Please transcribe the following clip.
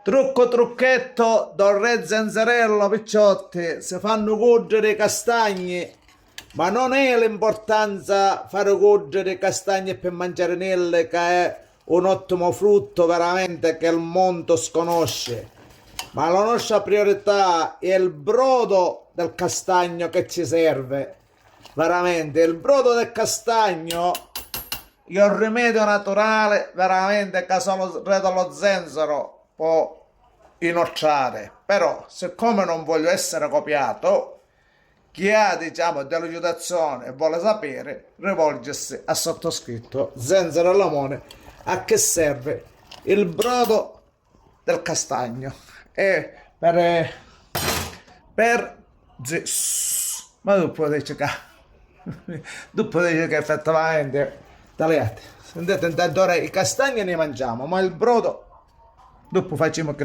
Trucco trucchetto, Don Re Zenzerello, picciotti, si fanno cuggere i castagni, ma non è l'importanza fare cuggere i castagni per mangiare nelle, che è un ottimo frutto veramente che il mondo sconosce, ma la nostra priorità è il brodo del castagno che ci serve, veramente, il brodo del castagno è un rimedio naturale, veramente, che solo il re dello zenzero può inoltrare. Però, siccome non voglio essere copiato, chi ha, diciamo, delucidazione e vuole sapere, rivolgersi a sottoscritto Zenzero Lamone, a che serve il brodo del castagno. E per ma tu puoi dire che tu puoi dire che effettivamente tagliate, sentite, intanto ora i castagni ne mangiamo, ma il brodo dopo facciamo che